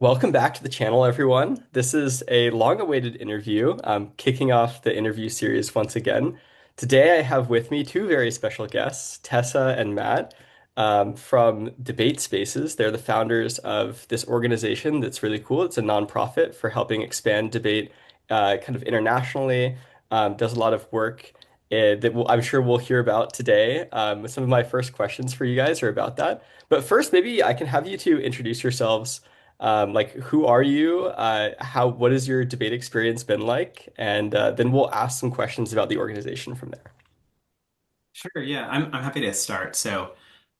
Welcome back to the channel, everyone. This is a long-awaited interview. I'm kicking off the interview series once again. Today, I have with me two very special guests, Tessa and Matt, from DebateSpaces. They're the founders of this organization that's really cool. It's a nonprofit for helping expand debate kind of internationally. Does a lot of work I'm sure we'll hear about today. Some of my first questions for you guys are about that. But first, maybe I can have you two introduce yourselves, like who are you? What has your debate experience been like? And then we'll ask some questions about the organization from there. Sure, yeah, I'm happy to start. So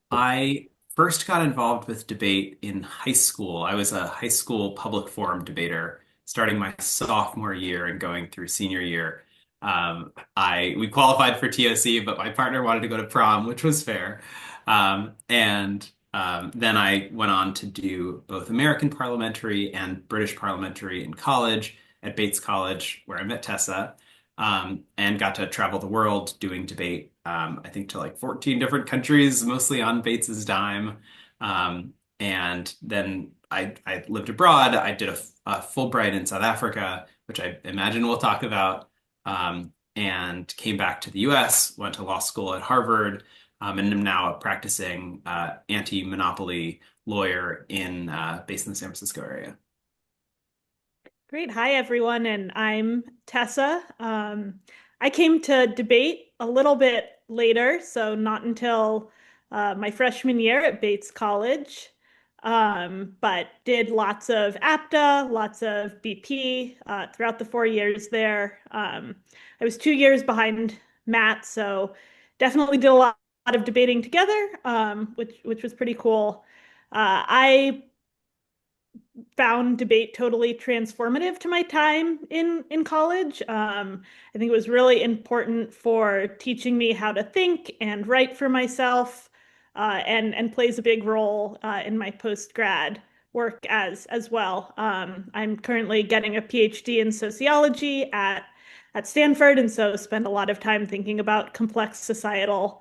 I first got involved with debate in high school. I was a high school public forum debater starting my sophomore year and going through senior year. We qualified for TOC, but my partner wanted to go to prom, which was fair. Then I went on to do both American parliamentary and British parliamentary in college at Bates College, where I met Tessa, and got to travel the world doing debate, I think to like 14 different countries, mostly on Bates's dime. And then I lived abroad. I did a Fulbright in South Africa, which I imagine we'll talk about, and came back to the US, went to law school at Harvard, and am now a practicing anti-monopoly lawyer based in the San Francisco area. Great. Hi, everyone. And I'm Tessa. I came to debate a little bit later, so not until my freshman year at Bates College, but did lots of APTA, lots of BP throughout the 4 years there. I was 2 years behind Matt, so definitely did a lot of debating together, which was pretty cool. I found debate totally transformative to my time in college. I think it was really important for teaching me how to think and write for myself, and plays a big role in my post grad work as well. I'm currently getting a PhD in sociology at Stanford, and so spend a lot of time thinking about complex societal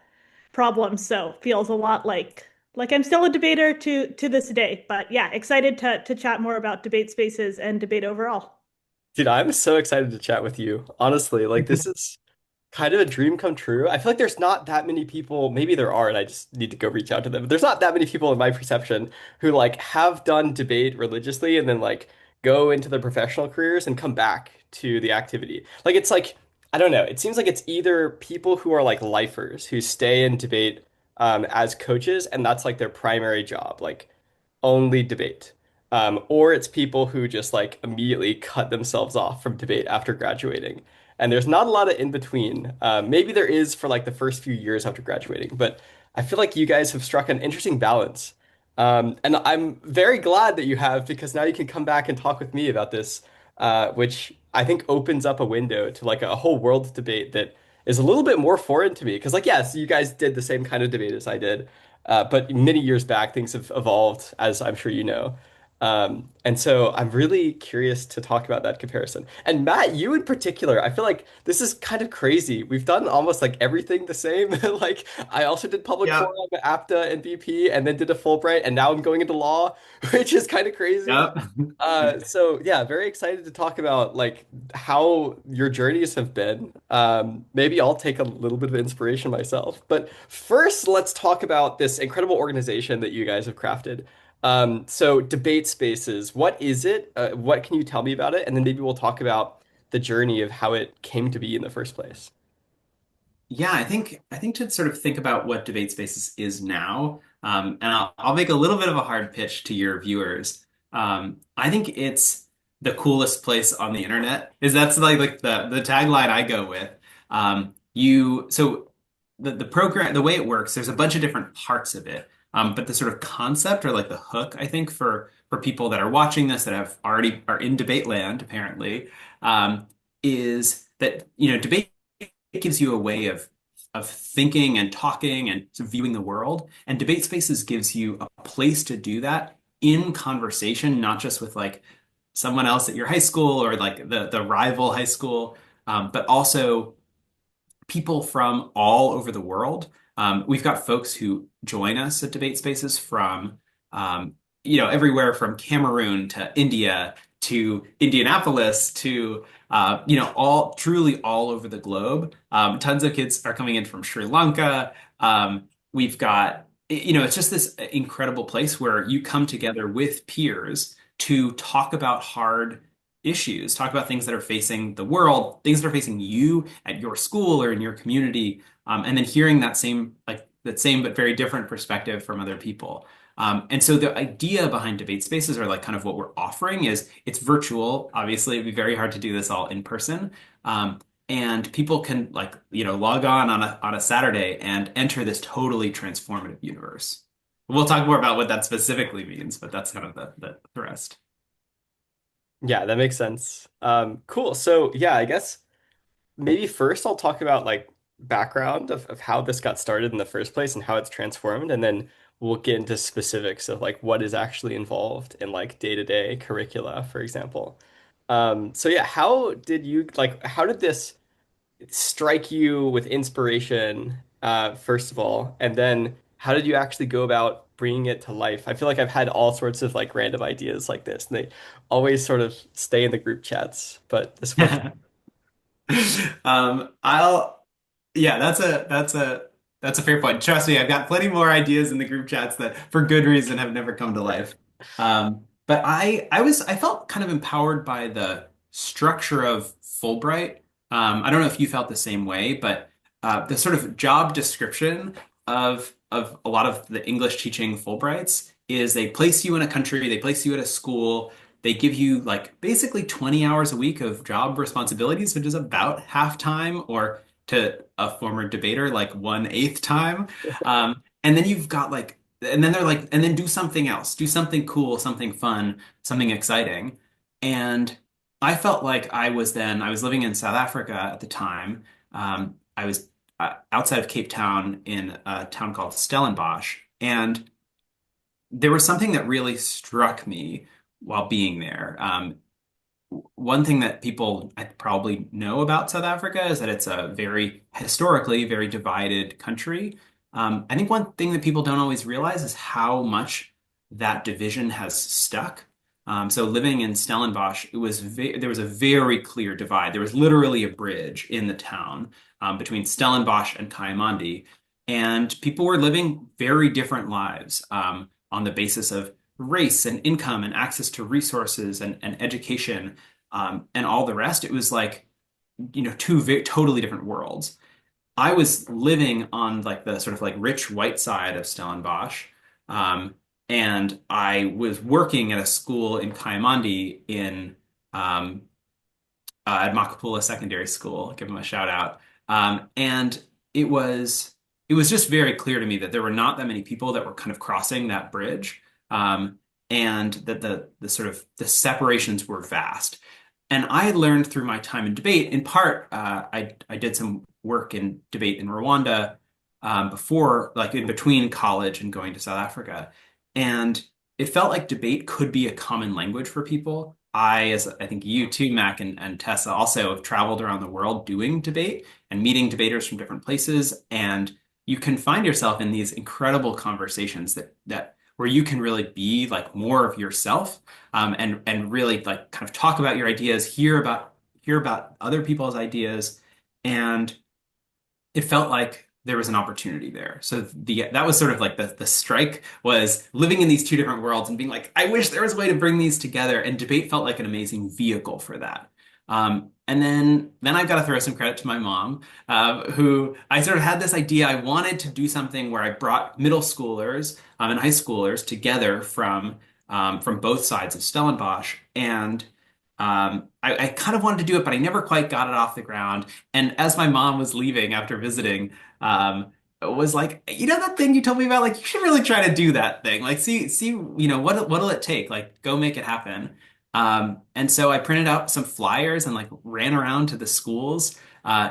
problems. So feels a lot like I'm still a debater to this day. But yeah, excited to chat more about debate spaces and debate overall. Dude, I'm so excited to chat with you. Honestly, like this is kind of a dream come true. I feel like there's not that many people, maybe there are, and I just need to go reach out to them. But there's not that many people in my perception who like have done debate religiously and then like go into their professional careers and come back to the activity. Like it's like, I don't know. It seems like it's either people who are like lifers who stay in debate as coaches, and that's like their primary job, like only debate. Or it's people who just like immediately cut themselves off from debate after graduating. And there's not a lot of in between. Maybe there is for like the first few years after graduating, but I feel like you guys have struck an interesting balance. And I'm very glad that you have because now you can come back and talk with me about this, which I think opens up a window to like a whole world debate that is a little bit more foreign to me. Because like, yes, you guys did the same kind of debate as I did, but many years back, things have evolved, as I'm sure you know. And so I'm really curious to talk about that comparison. And Matt, you in particular, I feel like this is kind of crazy. We've done almost like everything the same. Like I also did public Yep. forum, APTA, and BP, and then did a Fulbright, and now I'm going into law, which is kind of crazy. Yep. So yeah, very excited to talk about like how your journeys have been. Maybe I'll take a little bit of inspiration myself. But first, let's talk about this incredible organization that you guys have crafted. So debate spaces, what is it? What can you tell me about it? And then maybe we'll talk about the journey of how it came to be in the first place. Yeah, I think to sort of think about what DebateSpaces is now, and I'll make a little bit of a hard pitch to your viewers. I think it's the coolest place on the internet. That's like the tagline I go with. The program, the way it works, there's a bunch of different parts of it. But the sort of concept or like the hook, I think for people that are watching this that have already are in debate land, apparently, is that debate gives you a way of thinking and talking and sort of viewing the world. And debate spaces gives you a place to do that in conversation, not just with like someone else at your high school or like the rival high school, but also people from all over the world. We've got folks who join us at debate spaces from everywhere from Cameroon to India to Indianapolis to all truly all over the globe. Tons of kids are coming in from Sri Lanka. We've got, it's just this incredible place where you come together with peers to talk about hard issues, talk about things that are facing the world, things that are facing you at your school or in your community, and then hearing that same but very different perspective from other people. And so the idea behind debate spaces, or like kind of what we're offering, is it's virtual. Obviously, it'd be very hard to do this all in person. And people can log on a Saturday and enter this totally transformative universe. We'll talk more about what that specifically means, but that's kind of the thrust. Yeah, that makes sense. Cool. So yeah, I guess maybe first I'll talk about like background of how this got started in the first place and how it's transformed, and then we'll get into specifics of like what is actually involved in like day-to-day curricula, for example. So yeah, how did this strike you with inspiration, first of all, and then how did you actually go about bringing it to life? I feel like I've had all sorts of like random ideas like this, and they always sort of stay in the group chats, but this one. I'll Yeah, that's a fair point. Trust me, I've got plenty more ideas in the group chats that, for good reason, have never come to life. But I felt kind of empowered by the structure of Fulbright. I don't know if you felt the same way, but the sort of job description of a lot of the English teaching Fulbrights is they place you in a country, they place you at a school, they give you like basically 20 hours a week of job responsibilities, which is about half time, or to a former debater, like 1/8 time. And then you've got and then they're like, and then do something else, do something cool, something fun, something exciting. And I felt like I was living in South Africa at the time. I was outside of Cape Town in a town called Stellenbosch. And there was something that really struck me while being there. One thing that people I probably know about South Africa is that it's a very historically very divided country. I think one thing that people don't always realize is how much that division has stuck. So living in Stellenbosch, there was a very clear divide. There was literally a bridge in the town between Stellenbosch and Kayamandi, and people were living very different lives on the basis of race and income and access to resources and education, and all the rest. It was like, two totally different worlds. I was living on like the sort of like rich white side of Stellenbosch, and I was working at a school in Kayamandi um, at Makapula Secondary School. Give them a shout out. And it was it was just very clear to me that there were not that many people that were kind of crossing that bridge, and that the sort of the separations were vast. And I learned through my time in debate, in part, I did some work in debate in Rwanda before, like in between college and going to South Africa. And it felt like debate could be a common language for people. As I think you too, Mac and Tessa, also have traveled around the world doing debate and meeting debaters from different places. And you can find yourself in these incredible conversations that where you can really be like more of yourself, and really like kind of talk about your ideas, hear about other people's ideas, and it felt like there was an opportunity there. So that was sort of like the strike, was living in these two different worlds and being like, I wish there was a way to bring these together. And debate felt like an amazing vehicle for that. And then I've got to throw some credit to my mom, who I sort of had this idea. I wanted to do something where I brought middle schoolers and high schoolers together from both sides of Stellenbosch, and I kind of wanted to do it, but I never quite got it off the ground. And as my mom was leaving after visiting, was like, that thing you told me about, like, you should really try to do that thing. Like, see, what'll it take? Like, go make it happen. And so I printed out some flyers and like ran around to the schools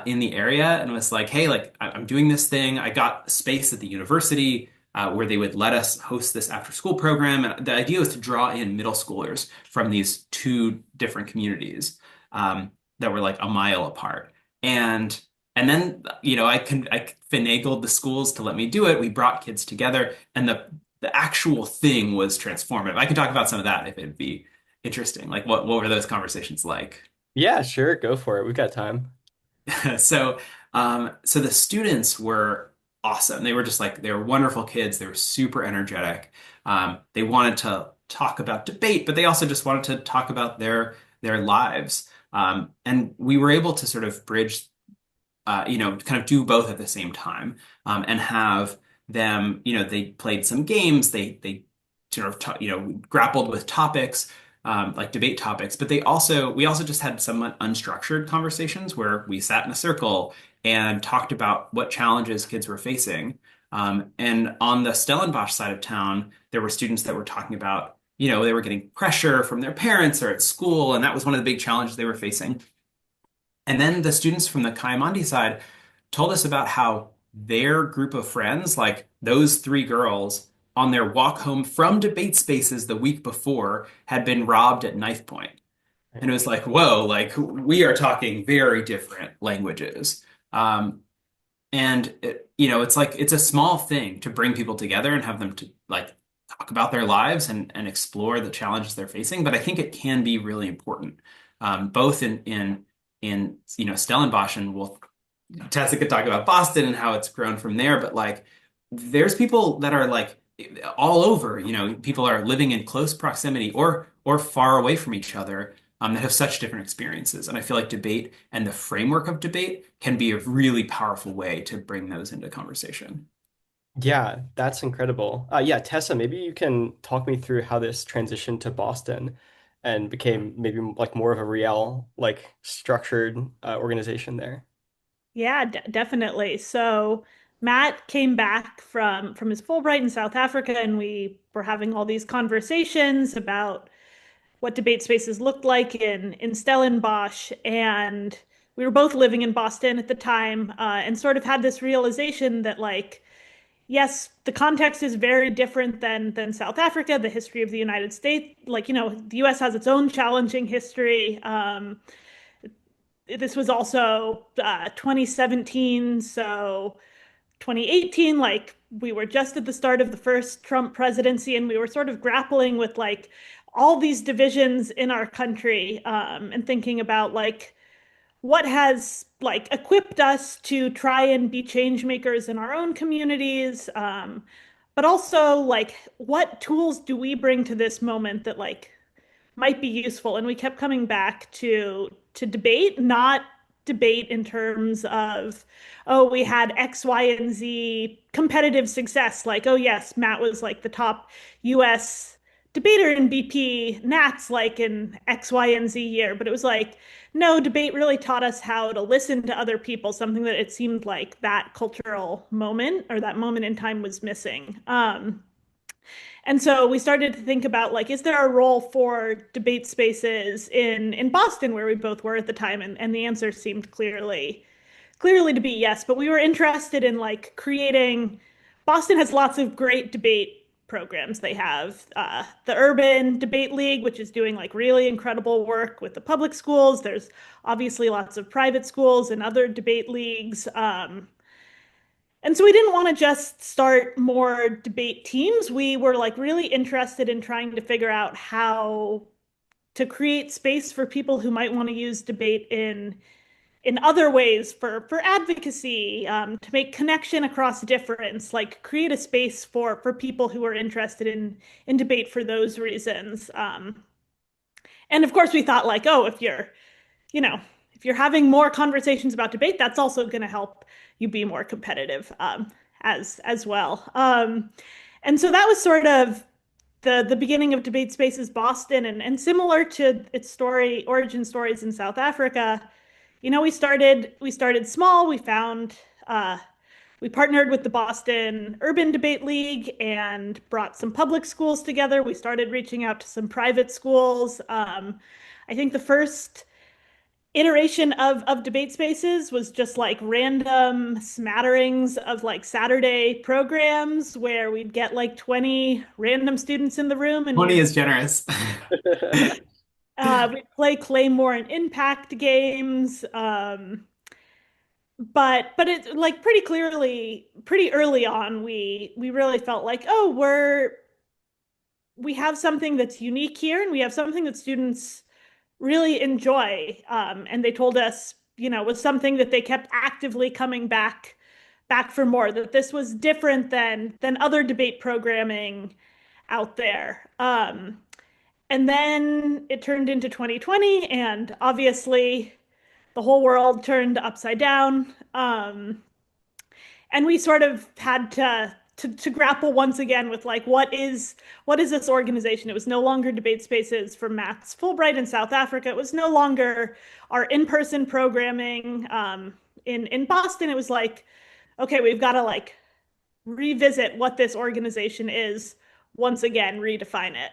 in the area and was like, hey, like, I'm doing this thing. I got space at the university where they would let us host this after school program. And the idea was to draw in middle schoolers from these two different communities that were like a mile apart. And then, I finagled the schools to let me do it. We brought kids together, and the actual thing was transformative. I can talk about some of that if it'd be interesting. Like what were those conversations like? Yeah, sure, go for it. We've got time. So, so the students were awesome. They were just like they were wonderful kids. They were super energetic. They wanted to talk about debate, but they also just wanted to talk about their lives. And we were able to sort of bridge, kind of do both at the same time, and have them, they played some games. They sort of grappled with topics, like debate topics, but we also just had somewhat unstructured conversations where we sat in a circle and talked about what challenges kids were facing. And on the Stellenbosch side of town, there were students that were talking about, they were getting pressure from their parents or at school, and that was one of the big challenges they were facing. And then the students from the Kayamandi side told us about how their group of friends, like those three girls, on their walk home from debate spaces the week before, had been robbed at knife point. And it was like, whoa, like we are talking very different languages. And it's like it's a small thing to bring people together and have them to like talk about their lives and explore the challenges they're facing. But I think it can be really important, both in Stellenbosch, and Tessa could talk about Boston and how it's grown from there. But like there's people that are like all over. People are living in close proximity or far away from each other, that have such different experiences. And I feel like debate and the framework of debate can be a really powerful way to bring those into conversation. Yeah, that's incredible. Yeah, Tessa, maybe you can talk me through how this transitioned to Boston and became maybe like more of a real, like structured organization there. Yeah, definitely. So Matt came back from his Fulbright in South Africa, and we were having all these conversations about what debate spaces looked like in Stellenbosch, and we were both living in Boston at the time, and sort of had this realization that like, yes, the context is very different than South Africa, the history of the United States. Like, the US has its own challenging history. This was also 2017, so 2018, like we were just at the start of the first Trump presidency, and we were sort of grappling with like all these divisions in our country, and thinking about like what has like equipped us to try and be change makers in our own communities, but also like what tools do we bring to this moment that like might be useful. And we kept coming back to debate, not debate in terms of, oh, we had X, Y, and Z competitive success. Like, oh yes, Matt was like the top US debater in BP Nats like in X, Y, and Z year. But it was like, no, debate really taught us how to listen to other people, something that it seemed like that cultural moment or that moment in time was missing. And so we started to think about like, is there a role for debate spaces in Boston where we both were at the time? And the answer seemed clearly to be yes. But we were interested in like creating. Boston has lots of great debate programs. They have the Urban Debate League, which is doing like really incredible work with the public schools. There's obviously lots of private schools and other debate leagues. And so we didn't want to just start more debate teams. We were like really interested in trying to figure out how to create space for people who might want to use debate in other ways for advocacy, to make connection across difference, like create a space for people who are interested in debate for those reasons. And of course, we thought like, oh, you know, if you're having more conversations about debate, that's also going to help you be more competitive, as well. And so that was sort of the beginning of Debate Spaces Boston, and similar to its origin stories in South Africa. We started small. We partnered with the Boston Urban Debate League and brought some public schools together. We started reaching out to some private schools. I think the first iteration of debate spaces was just like random smatterings of like Saturday programs where we'd get like 20 random students in the room, and 20 is generous. we'd play Claymore and Impact games. but it like pretty clearly, pretty early on, we really felt like, oh, we have something that's unique here, and we have something that students really enjoy. And they told us, was something that they kept actively coming back for more, that this was different than other debate programming out there. And then it turned into 2020, and obviously the whole world turned upside down. And we sort of had to grapple once again with like what is this organization? It was no longer Debate Spaces for Maths Fulbright in South Africa. It was no longer our in-person programming in Boston. It was like, okay, we've got to like revisit what this organization is once again, redefine it.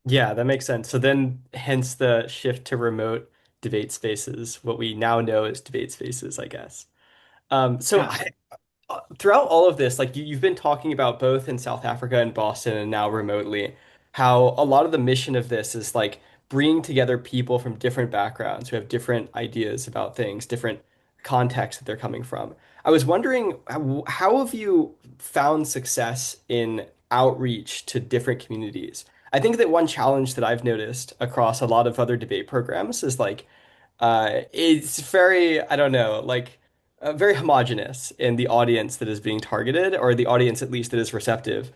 Yeah, that makes sense. So then, hence the shift to remote debate spaces, what we now know as debate spaces, I guess. So Yeah. throughout all of this, like you've been talking about both in South Africa and Boston and now remotely, how a lot of the mission of this is like bringing together people from different backgrounds who have different ideas about things, different contexts that they're coming from. I was wondering, how have you found success in outreach to different communities? I think that one challenge that I've noticed across a lot of other debate programs is like it's very, I don't know, like very homogenous in the audience that is being targeted, or the audience at least that is receptive.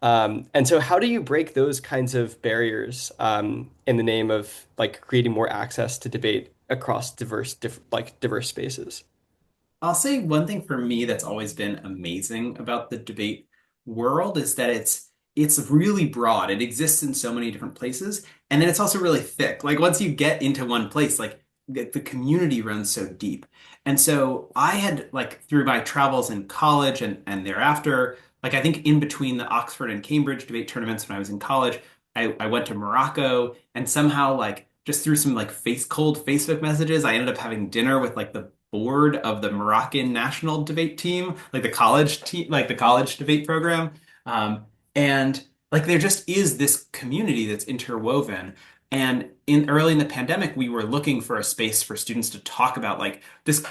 And so, how do you break those kinds of barriers in the name of like creating more access to debate across diverse spaces? I'll say one thing for me that's always been amazing about the debate world is that it's really broad. It exists in so many different places, and then it's also really thick. Like once you get into one place, like the community runs so deep. And so I had like through my travels in college and thereafter, like I think in between the Oxford and Cambridge debate tournaments when I was in college, I went to Morocco and somehow like just through some like face cold Facebook messages, I ended up having dinner with like the board of the Moroccan national debate team, like the college team, like the college debate program. And like there just is this community that's interwoven. And in early in the pandemic, we were looking for a space for students to talk about like this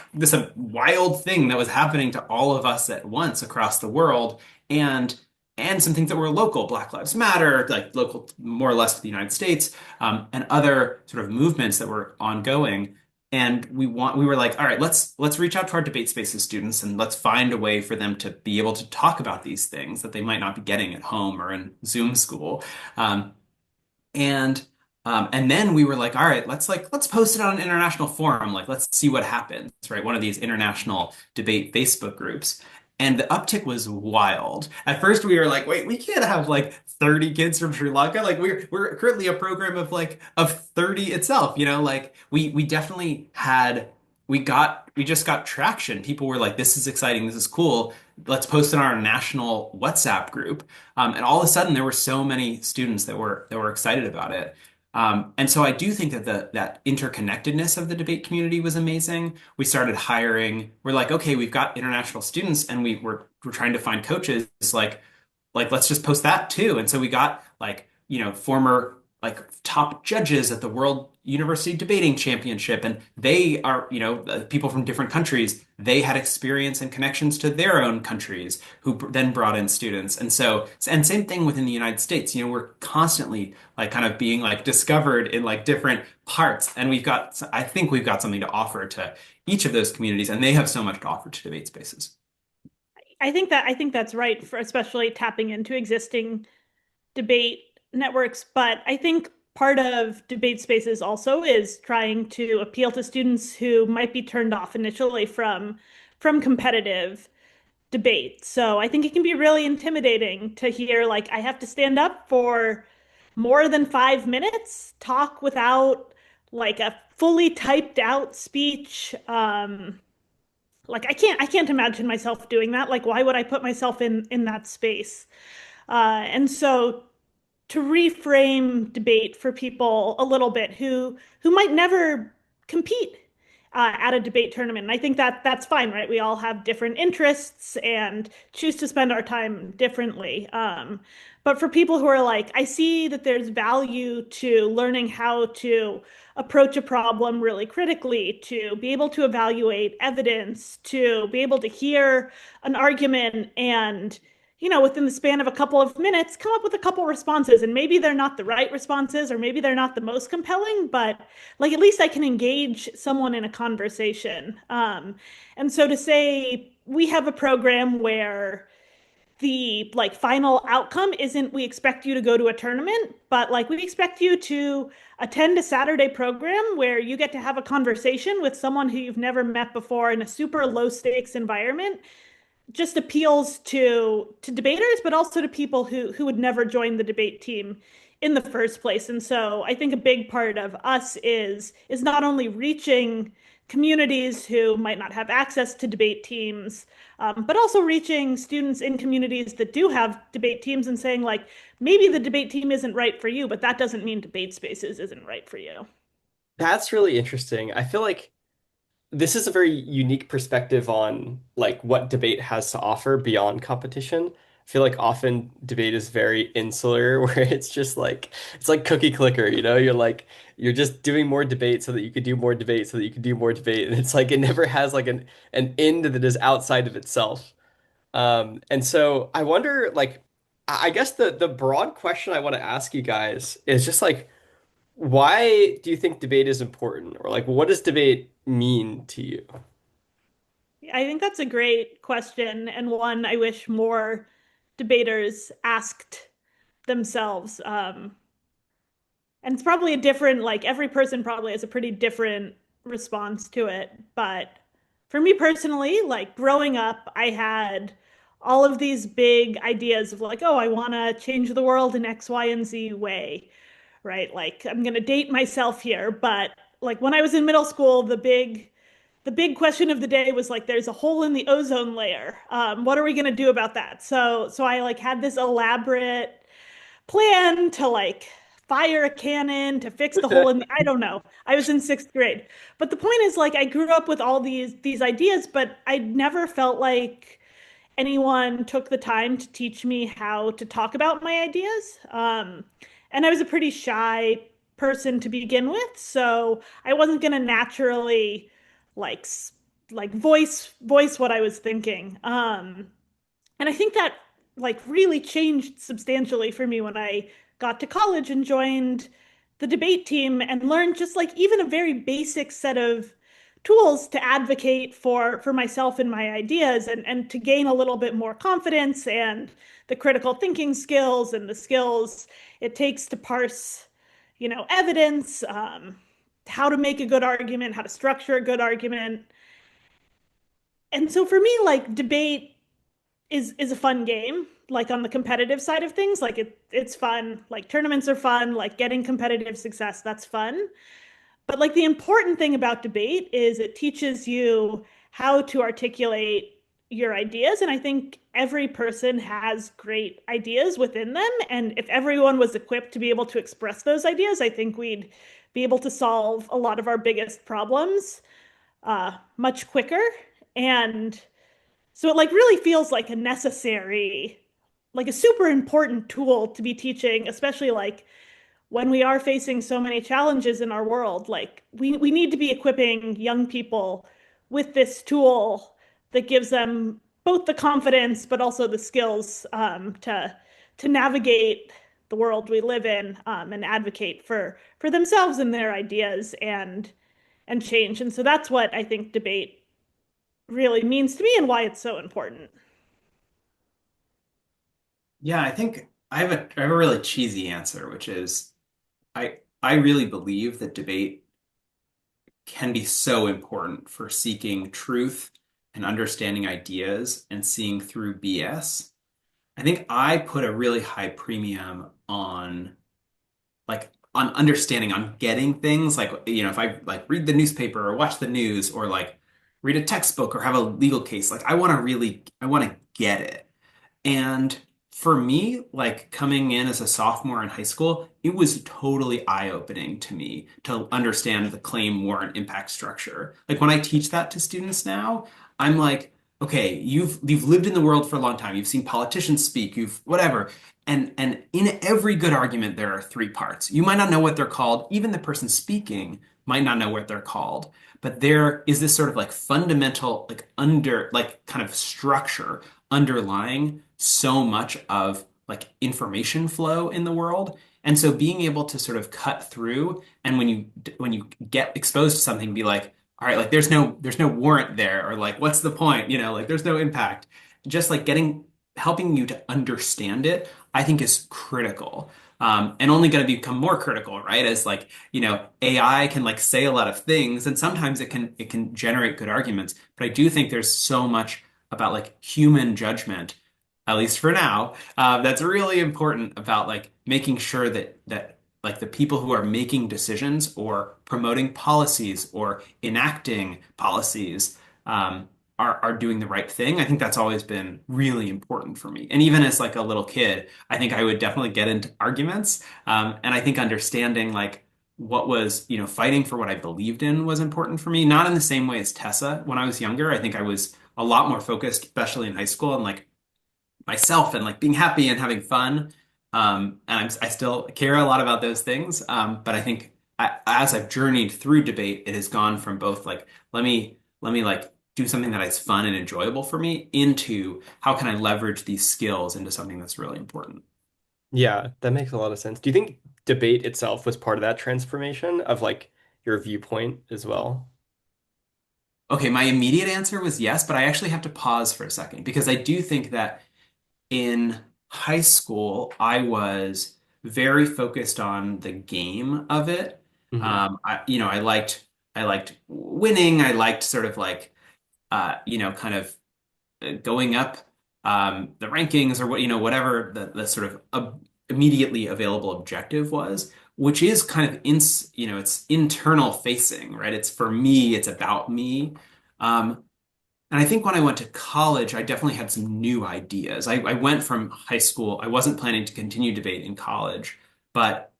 wild thing that was happening to all of us at once across the world, and and some things that were local, Black Lives Matter, like local more or less to the United States, and other sort of movements that were ongoing. And we were like, all right, let's reach out to our debate spaces students and let's find a way for them to be able to talk about these things that they might not be getting at home or in Zoom school. Um, and and then we were like, all right, let's post it on an international forum. Like, let's see what happens, right? One of these international debate Facebook groups. And the uptick was wild. At first, we were like, wait, we can't have like 30 kids from Sri Lanka. Like, we're currently a program of like of 30 itself. Like we definitely had we just got traction. People were like, this is exciting, this is cool. Let's post it on our national WhatsApp group. And all of a sudden, there were so many students that were excited about it. And so I do think that that interconnectedness of the debate community was amazing. We started hiring. We're like, okay, we've got international students, and we're trying to find coaches. Like let's just post that too. And so we got like former like top judges at the World University Debating Championship, and they are people from different countries. They had experience and connections to their own countries, who then brought in students. And same thing within the United States. We're constantly like kind of being like discovered in like different parts, and I think we've got something to offer to each of those communities, and they have so much to offer to debate spaces. I think that's right for especially tapping into existing debate networks. But I think part of debate spaces also is trying to appeal to students who might be turned off initially from competitive debate. So I think it can be really intimidating to hear like I have to stand up for more than 5 minutes, talk without like a fully typed out speech. Like I can't imagine myself doing that. Like why would I put myself in that space? And so to reframe debate for people a little bit who might never compete at a debate tournament. And I think that that's fine, right? We all have different interests and choose to spend our time differently. But for people who are like, I see that there's value to learning how to approach a problem really critically, to be able to evaluate evidence, to be able to hear an argument and within the span of a couple of minutes, come up with a couple responses. And maybe they're not the right responses, or maybe they're not the most compelling, but like at least I can engage someone in a conversation. And so to say we have a program where the like final outcome isn't we expect you to go to a tournament, but like we expect you to attend a Saturday program where you get to have a conversation with someone who you've never met before in a super low stakes environment just appeals to debaters, but also to people who would never join the debate team in the first place. And so I think a big part of us is not only reaching communities who might not have access to debate teams, but also reaching students in communities that do have debate teams and saying like maybe the debate team isn't right for you, but that doesn't mean DebateSpaces isn't right for you. That's really interesting. I feel like this is a very unique perspective on like what debate has to offer beyond competition. I feel like often debate is very insular, where it's like cookie clicker, you know? You're just doing more debate so that you could do more debate so that you could do more debate. And it's like it never has like an end that is outside of itself. And so I wonder, like, I guess the broad question I want to ask you guys is just like, why do you think debate is important? Or like, what does debate mean to you? I think that's a great question and one I wish more debaters asked themselves. And it's probably a different, like every person probably has a pretty different response to it. But for me personally, like growing up, I had all of these big ideas of like, oh, I want to change the world in X, Y, and Z way, right? Like I'm going to date myself here, but like when I was in middle school, the big question of the day was like there's a hole in the ozone layer. What are we going to do about that? So I like had this elaborate plan to like fire a cannon to fix the hole in the, I don't know. I was in sixth grade. But the point is like I grew up with all these ideas, but I never felt like anyone took the time to teach me how to talk about my ideas. And I was a pretty shy person to begin with, so I wasn't gonna naturally like like voice what I was thinking. And I think that like really changed substantially for me when I got to college and joined the debate team and learned just like even a very basic set of tools to advocate for myself and my ideas and to gain a little bit more confidence and the critical thinking skills and the skills it takes to parse, evidence, how to make a good argument, how to structure a good argument. And so for me, like debate is a fun game. Like on the competitive side of things, like it's fun. Like tournaments are fun, like getting competitive success, that's fun. But like the important thing about debate is it teaches you how to articulate your ideas. And I think every person has great ideas within them. And if everyone was equipped to be able to express those ideas, I think we'd be able to solve a lot of our biggest problems much quicker. And so it like really feels like a necessary, like a super important tool to be teaching, especially like when we are facing so many challenges in our world. Like we need to be equipping young people with this tool that gives them both the confidence but also the skills to navigate the world we live in and advocate for themselves and their ideas and change. And so that's what I think debate really means to me and why it's so important. Yeah, I think I have a really cheesy answer, which is I really believe that debate can be so important for seeking truth and understanding ideas and seeing through BS. I think I put a really high premium on on understanding, on getting things like, if I like read the newspaper or watch the news or like read a textbook or have a legal case, like I want to get it. And for me, like coming in as a sophomore in high school, it was totally eye-opening to me to understand the claim warrant impact structure. Like when I teach that to students now, I'm like, okay, you've lived in the world for a long time. You've seen politicians speak, you've whatever. And in every good argument, there are three parts. You might not know what they're called. Even the person speaking might not know what they're called. But there is this sort of like fundamental, like kind of structure underlying so much of like information flow in the world. And so being able to sort of cut through and when you get exposed to something, be like, all right, like there's no warrant there, or like what's the point? Like there's no impact. Just like getting helping you to understand it, I think is critical. And only going to become more critical, right? As like, AI can like say a lot of things, and sometimes it can generate good arguments. But I do think there's so much about like human judgment, at least for now, that's really important about like making sure that like the people who are making decisions or promoting policies or enacting policies are doing the right thing. I think that's always been really important for me. And even as like a little kid, I think I would definitely get into arguments. And I think understanding like what was, fighting for what I believed in was important for me. Not in the same way as Tessa. When I was younger, I think I was a lot more focused, especially in high school, and like myself and like being happy and having fun. I still care a lot about those things. But I think as I've journeyed through debate, it has gone from both like, let me like do something that is fun and enjoyable for me into how can I leverage these skills into something that's really important. Yeah, that makes a lot of sense. Do you think debate itself was part of that transformation of like your viewpoint as well? Okay, my immediate answer was yes, but I actually have to pause for a second because I do think that in high school, I was very focused on the game of it. Hmm. I liked winning. I liked sort of like, kind of going up the rankings or whatever the sort of immediately available objective was, which is kind of it's internal facing, right? It's for me, it's about me. Um, and I think when I went to college, I definitely had some new ideas. I went from high school, I wasn't planning to continue debate in college, but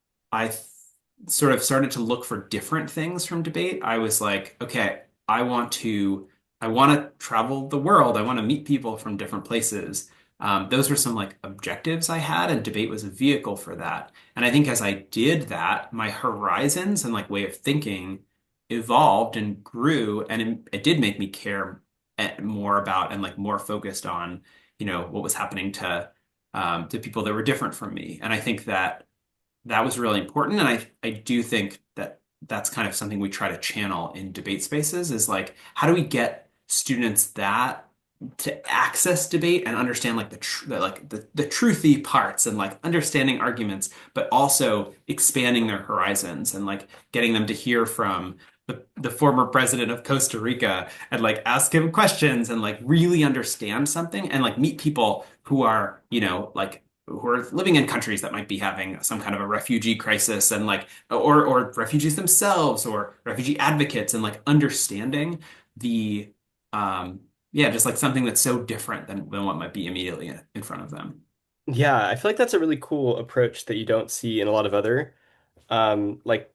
sort of started to look for different things from debate. I was like, okay, I want to travel the world. I want to meet people from different places. Those were some like objectives I had, and debate was a vehicle for that. And I think as I did that, my horizons and like way of thinking evolved and grew, and it did make me care more about and like more focused on, what was happening to people that were different from me. And I think that was really important. And I do think that that's kind of something we try to channel in debate spaces is like, how do we get students that to access debate and understand like the truthy parts and like understanding arguments, but also expanding their horizons and like getting them to hear from the former president of Costa Rica and like ask him questions and like really understand something and like meet people who are, like who are living in countries that might be having some kind of a refugee crisis and like or refugees themselves or refugee advocates and like understanding the yeah, just like something that's so different than what might be immediately in front of them. Yeah, I feel like that's a really cool approach that you don't see in a lot of other like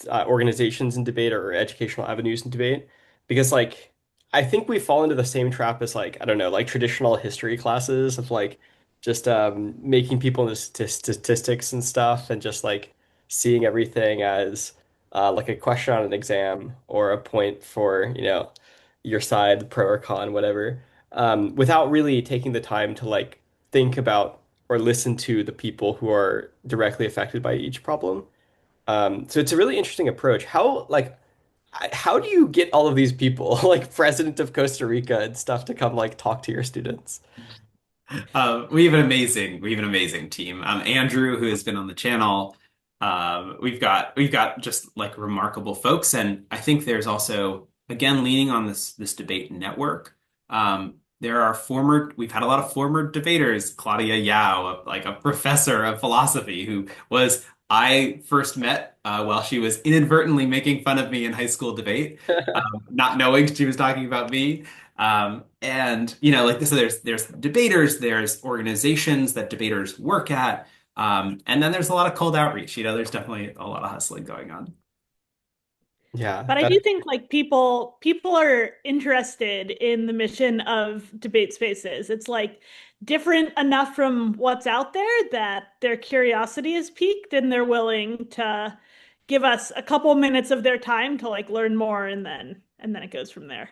organizations in debate or educational avenues in debate because like I think we fall into the same trap as like I don't know like traditional history classes of like just making people into statistics and stuff and just like seeing everything as like a question on an exam or a point for your side pro or con whatever without really taking the time to like think about or listen to the people who are directly affected by each problem. So it's a really interesting approach. How do you get all of these people, like president of Costa Rica and stuff, to come like talk to your students? We have an amazing team. Andrew, who has been on the channel. We've got just like remarkable folks, and I think there's also again leaning on this debate network. We've had a lot of former debaters. Claudia Yao, like a professor of philosophy, who was I first met while she was inadvertently making fun of me in high school debate, not knowing she was talking about me. And like so there's debaters, there's organizations that debaters work at, and then there's a lot of cold outreach. There's definitely a lot of hustling going on. Yeah, But I that do think like people are interested in the mission of debate spaces. It's like different enough from what's out there that their curiosity is piqued and they're willing to give us a couple minutes of their time to like learn more and then it goes from there.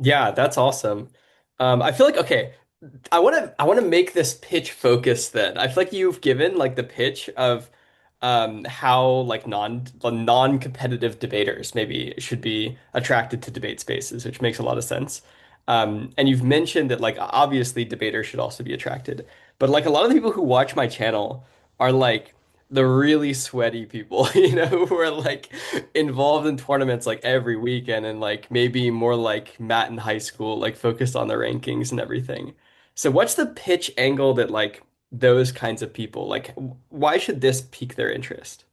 yeah, that's awesome. I feel like okay, I want to make this pitch focused then. I feel like you've given like the pitch of how like non-competitive debaters maybe should be attracted to debate spaces, which makes a lot of sense. And you've mentioned that like obviously debaters should also be attracted. But like a lot of the people who watch my channel are like the really sweaty people, who are like involved in tournaments like every weekend and like maybe more like Matt in high school, like focused on the rankings and everything. So what's the pitch angle that like those kinds of people like why should this pique their interest?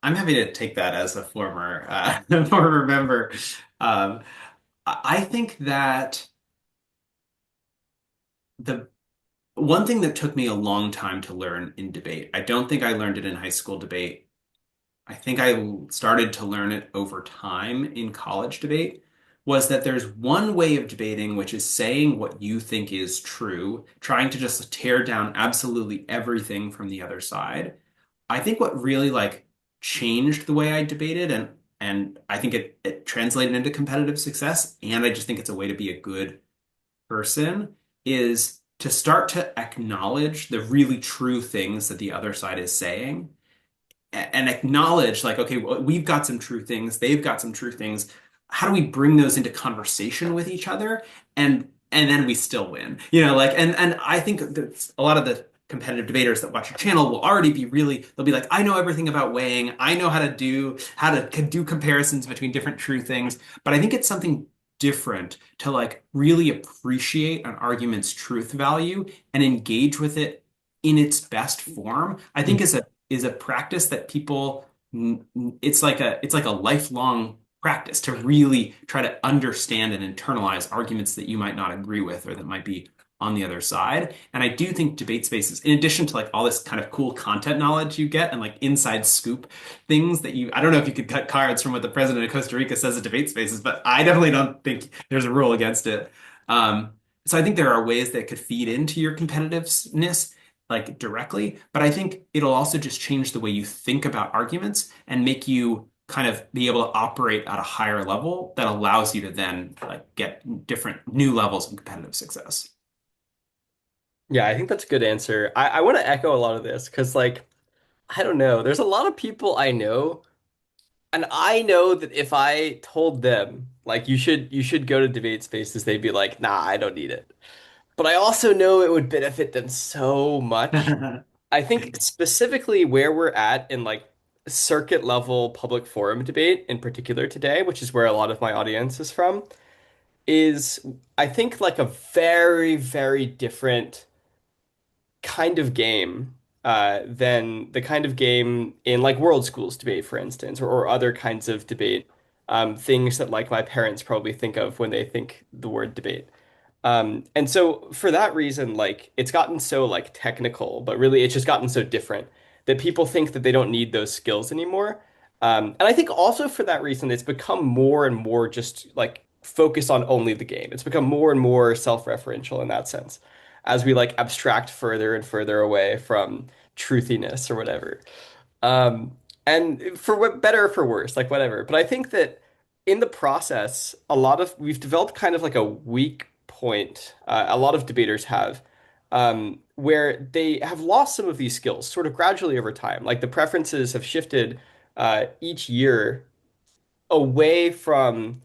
I'm happy to take that as a former former member. Um, I think that the one thing that took me a long time to learn in debate, I don't think I learned it in high school debate. I think I started to learn it over time in college debate, was that there's one way of debating, which is saying what you think is true, trying to just tear down absolutely everything from the other side. I think what really like changed the way I debated and I think it translated into competitive success, and I just think it's a way to be a good person, is to start to acknowledge the really true things that the other side is saying and acknowledge like, okay, well, we've got some true things, they've got some true things. How do we bring those into conversation with each other? And then we still win. Like and I think that a lot of the competitive debaters that watch your channel will already be really, they'll be like, I know everything about weighing. I know how to do comparisons between different true things. But I think it's something different to like really appreciate an argument's truth value and engage with it in its best form. I think is a practice that people it's like a lifelong practice to really try to understand and internalize arguments that you might not agree with or that might be on the other side. And I do think debate spaces, in addition to like all this kind of cool content knowledge you get and like inside scoop things that I don't know if you could cut cards from what the president of Costa Rica says at debate spaces, but I definitely don't think there's a rule against it. So I think there are ways that could feed into your competitiveness like directly, but I think it'll also just change the way you think about arguments and make you kind of be able to operate at a higher level that allows you to then like get different new levels of competitive success. Yeah, I think that's a good answer. I want to echo a lot of this because like I don't know, there's a lot of people I know and I know that if I told them like you should go to debate spaces, they'd be like, nah, I don't need it. But I also know it would benefit them so much. I think specifically where we're at in like circuit level public forum debate in particular today, which is where a lot of my audience is from, is I think like a very, very different kind of game than the kind of game in like world schools debate, for instance, or other kinds of debate, things that like my parents probably think of when they think the word debate. And so for that reason, like it's gotten so like technical, but really it's just gotten so different that people think that they don't need those skills anymore. And I think also for that reason, it's become more and more just like focus on only the game. It's become more and more self-referential in that sense, as we like abstract further and further away from truthiness or whatever. Um, and for what better or for worse, like whatever. But I think that in the process, we've developed kind of like a weak point. A lot of debaters have, where they have lost some of these skills sort of gradually over time. Like the preferences have shifted each year away from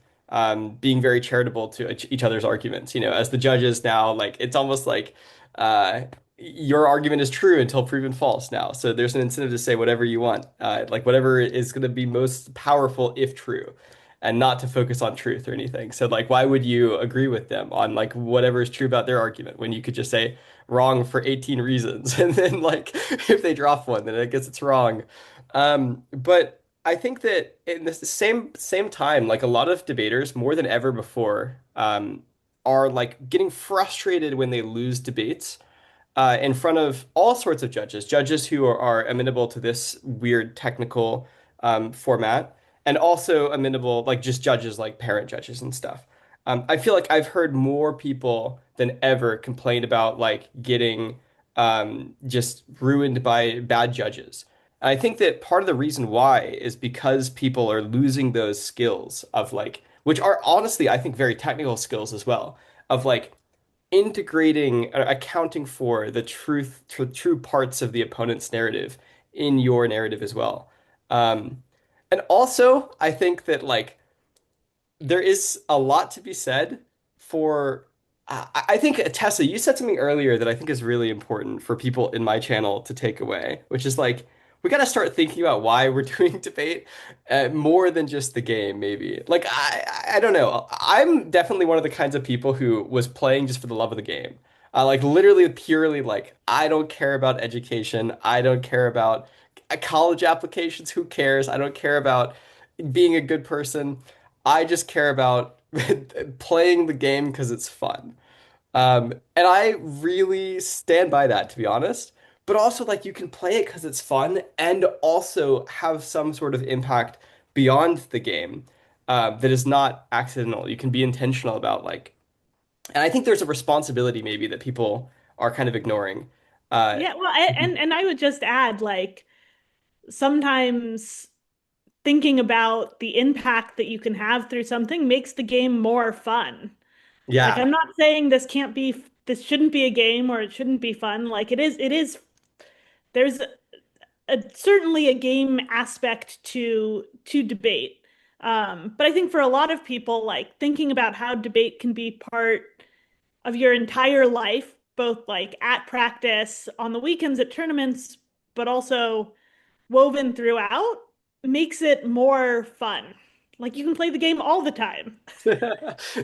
being very charitable to each other's arguments. As the judges now, like it's almost like uh, your argument is true until proven false now. So there's an incentive to say whatever you want, like whatever is going to be most powerful if true, and not to focus on truth or anything. So like, why would you agree with them on like whatever is true about their argument when you could just say wrong for 18 reasons, and then like if they drop one, then I guess it's wrong. But I think that in this same time, like a lot of debaters more than ever before, are like getting frustrated when they lose debates in front of all sorts of judges, judges who are amenable to this weird technical format, and also amenable, like just judges like parent judges and stuff. I feel like I've heard more people than ever complain about like getting just ruined by bad judges. And I think that part of the reason why is because people are losing those skills of like, which are honestly, I think, very technical skills as well, of like integrating or accounting for the true parts of the opponent's narrative in your narrative as well. Um, and also, I think that like there is a lot to be said for. I think Tessa, you said something earlier that I think is really important for people in my channel to take away, which is like we got to start thinking about why we're doing debate more than just the game, maybe. Like I don't know. I'm definitely one of the kinds of people who was playing just for the love of the game. Like literally purely like I don't care about education. I don't care about college applications. Who cares? I don't care about being a good person. I just care about playing the game because it's fun. And I really stand by that, to be honest. But also, like, you can play it because it's fun and also have some sort of impact beyond the game that is not accidental. You can be intentional about, like, and I think there's a responsibility maybe that people are kind of ignoring. Uh, Yeah, well, and I would just add, like, sometimes thinking about the impact that you can have through something makes the game more fun. Like, yeah. I'm not saying this shouldn't be a game or it shouldn't be fun. Like, there's certainly a game aspect to debate. But I think for a lot of people, like thinking about how debate can be part of your entire life, both like at practice, on the weekends at tournaments, but also woven throughout, makes it more fun. Like you can play the game all the time.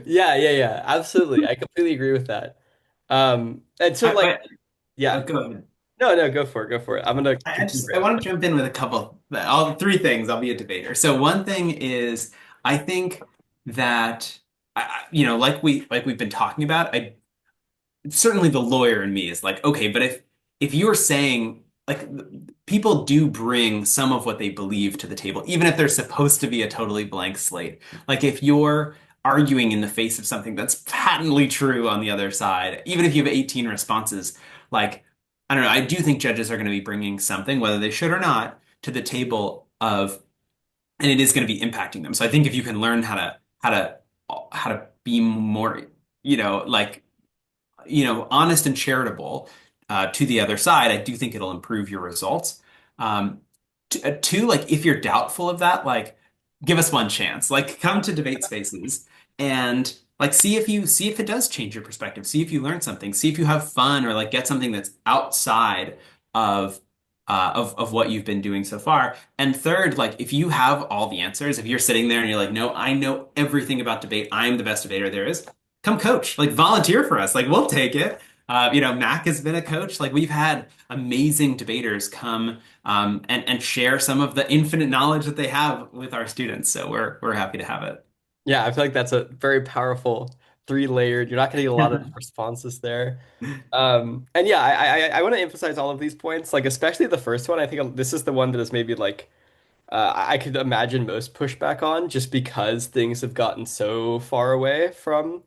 Yeah, absolutely. I completely agree with that. And so like, But yeah, go ahead. no, go for it, go for it. I'm gonna continue. I want to jump in with a couple, all three things. I'll be a debater. So one thing is, I think that like we've been talking about, I certainly the lawyer in me is like, okay, but if you're saying like people do bring some of what they believe to the table, even if they're supposed to be a totally blank slate. Like if you're arguing in the face of something that's patently true on the other side, even if you have 18 responses, like I don't know, I do think judges are going to be bringing something, whether they should or not, to the table of, and it is going to be impacting them. So I think if you can learn how to be more, like honest and charitable to the other side, I do think it'll improve your results. Two, like if you're doubtful of that, like give us one chance. Like come to debate spaces and like see if it does change your perspective. See if you learn something. See if you have fun or like get something that's outside of of what you've been doing so far. And third, like if you have all the answers, if you're sitting there and you're like, no, I know everything about debate. I'm the best debater there is. Come coach, like volunteer for us. Like we'll take it. Mac has been a coach. Like we've had amazing debaters come and share some of the infinite knowledge that they have with our students. So we're happy to have it. Yeah, I feel like that's a very powerful three-layered. You're not going to get a lot of responses there. And yeah, I want to emphasize all of these points, like especially the first one. I think this is the one that is maybe like I could imagine most pushback on, just because things have gotten so far away from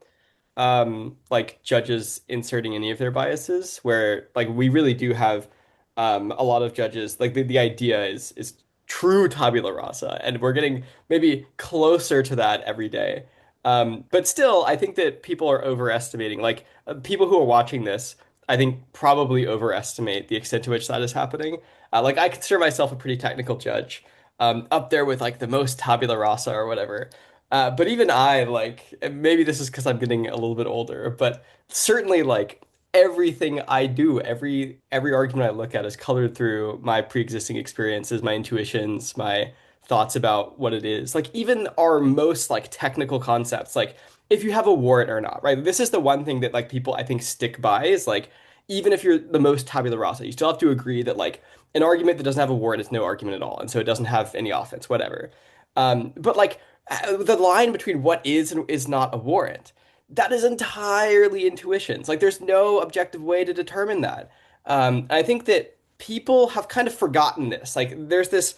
like judges inserting any of their biases, where like we really do have a lot of judges, like the idea is true tabula rasa, and we're getting maybe closer to that every day. But still, I think that people are overestimating, like people who are watching this, I think probably overestimate the extent to which that is happening. Like I consider myself a pretty technical judge, up there with like the most tabula rasa or whatever. But even I, like, maybe this is because I'm getting a little bit older, but certainly, like, everything I do, every argument I look at is colored through my pre-existing experiences, my intuitions, my thoughts about what it is. Like, even our most like technical concepts, like if you have a warrant or not, right? This is the one thing that like people I think stick by is like even if you're the most tabula rasa, you still have to agree that like an argument that doesn't have a warrant is no argument at all, and so it doesn't have any offense, whatever. But like the line between what is and is not a warrant, that is entirely intuitions. Like there's no objective way to determine that. I think that people have kind of forgotten this. Like there's this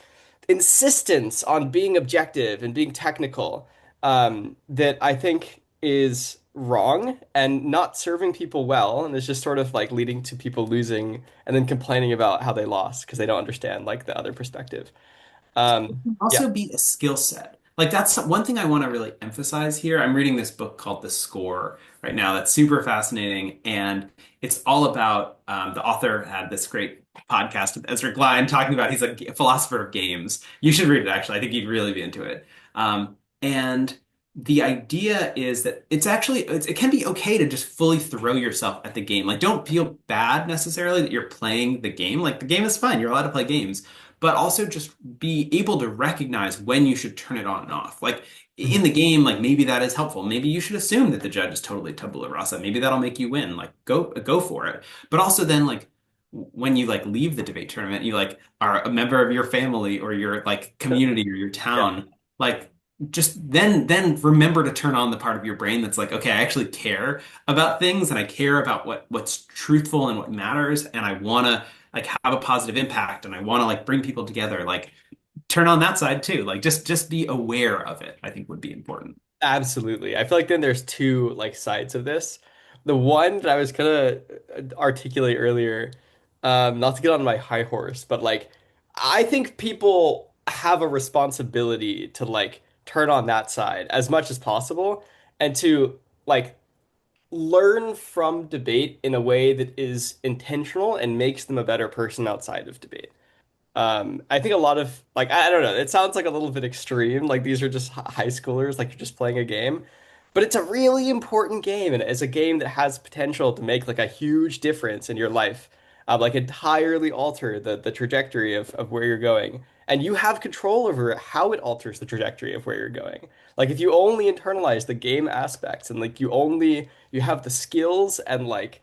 insistence on being objective and being technical that I think is wrong and not serving people well, and is just sort of like leading to people losing and then complaining about how they lost because they don't understand like the other perspective. Yeah, Also be a skill set. Like that's one thing I want to really emphasize here. I'm reading this book called The Score right now that's super fascinating, and it's all about the author had this great podcast with Ezra Klein talking about he's a philosopher of games. You should read it actually. I think you'd really be into it. And the idea is that it can be okay to just fully throw yourself at the game. Like don't feel bad necessarily that you're playing the game. Like the game is fun. You're allowed to play games, but also just be able to recognize when you should turn it on and off. Like in the game, like maybe that is helpful. Maybe you should assume that the judge is totally tabula rasa. Maybe that'll make you win. Like go for it. But also then like when you like leave the debate tournament, you like are a member of your family or your like community or your yeah, town. Like just then remember to turn on the part of your brain that's like, okay, I actually care about things and I care about what's truthful and what matters, and I want to like have a positive impact and I want to like bring people together. Like turn on that side too. Like just be aware of it, I think would be important. absolutely. I feel like then there's two like sides of this. The one that I was gonna articulate earlier, not to get on my high horse, but like I think people have a responsibility to like turn on that side as much as possible and to like learn from debate in a way that is intentional and makes them a better person outside of debate. I think a lot of like I don't know, it sounds like a little bit extreme. Like these are just high schoolers, like you're just playing a game. But it's a really important game, and it's a game that has potential to make like a huge difference in your life. Like entirely alter the trajectory of where you're going. And you have control over how it alters the trajectory of where you're going. Like if you only internalize the game aspects and like you have the skills and like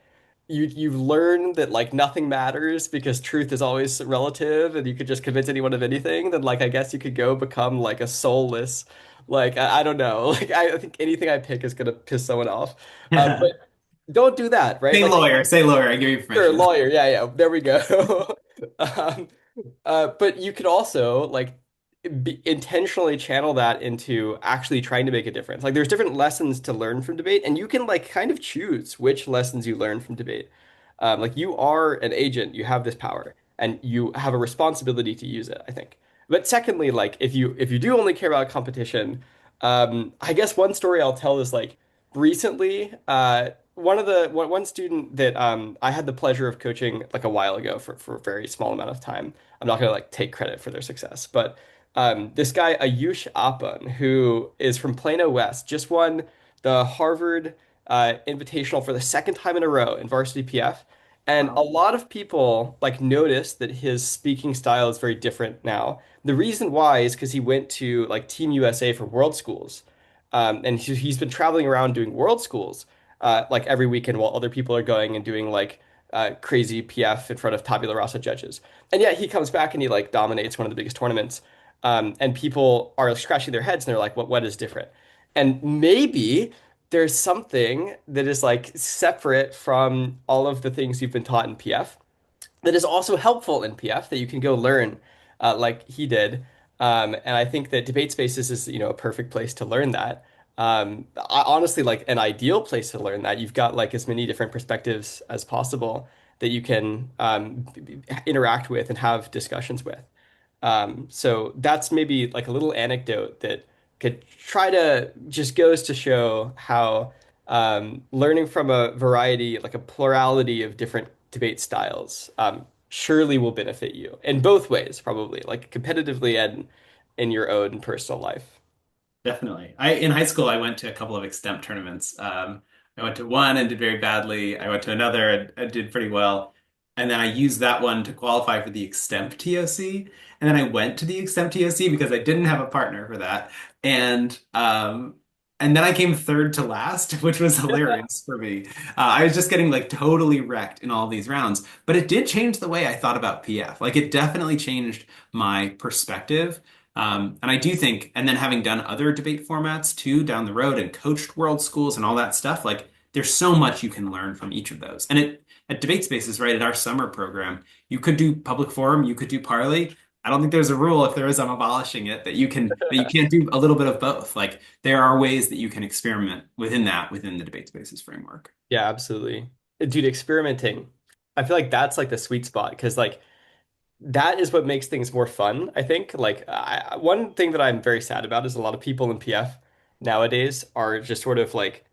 you've learned that like nothing matters because truth is always relative and you could just convince anyone of anything, then like I guess you could go become like a soulless, like I don't know, like I think anything I pick is gonna piss someone off. But don't do that, right? Like Say lawyer, I give you sure, permission. lawyer, yeah, yeah, there we go. Um, but you could also like intentionally channel that into actually trying to make a difference. Like there's different lessons to learn from debate, and you can like kind of choose which lessons you learn from debate. Like you are an agent, you have this power, and you have a responsibility to use it, I think. But secondly, like if you do only care about competition, I guess one story I'll tell is like recently, one student that I had the pleasure of coaching like a while ago for a very small amount of time. I'm not gonna like take credit for their success, but this guy Ayush Apan, who is from Plano West, just won the Harvard Invitational for the second time in a row in varsity PF. And a Wow. lot of people like noticed that his speaking style is very different now. The reason why is because he went to like Team USA for World Schools. And he's been traveling around doing World Schools like every weekend while other people are going and doing like crazy PF in front of tabula rasa judges. And yet he comes back and he like dominates one of the biggest tournaments. And people are scratching their heads and they're like, what is different? And maybe there's something that is like separate from all of the things you've been taught in PF that is also helpful in PF that you can go learn like he did. And I think that debate spaces is, a perfect place to learn that. Honestly, like an ideal place to learn that. You've got like as many different perspectives as possible that you can interact with and have discussions with. So that's maybe like a little anecdote that could try to just goes to show how learning from a variety, like a plurality of different debate styles, surely will benefit you in both ways, probably, like competitively and in your own personal life. Definitely. I in high school I went to a couple of extemp tournaments. I went to one and did very badly. I went to another and did pretty well. And then I used that one to qualify for the extemp TOC. And then I went to the extemp TOC because I didn't have a partner for that. And And then I came third to last, which was hilarious for me. I was just getting like totally wrecked in all these rounds, but it did change the way I thought about PF. Like it definitely changed my perspective. And I do think, and then having done other debate formats too down the road and coached world schools and all that stuff, like there's so much you can learn from each of those. And at Debate Spaces, right, at our summer program, you could do public forum, you could do Parley. I don't think there's a rule. If there is, I'm abolishing it, that you can't do a little bit of both. Like there are ways that you can experiment within within the debate spaces framework. Yeah, absolutely. Dude, experimenting. I feel like that's like the sweet spot because like that is what makes things more fun, I think. Like one thing that I'm very sad about is a lot of people in PF nowadays are just sort of like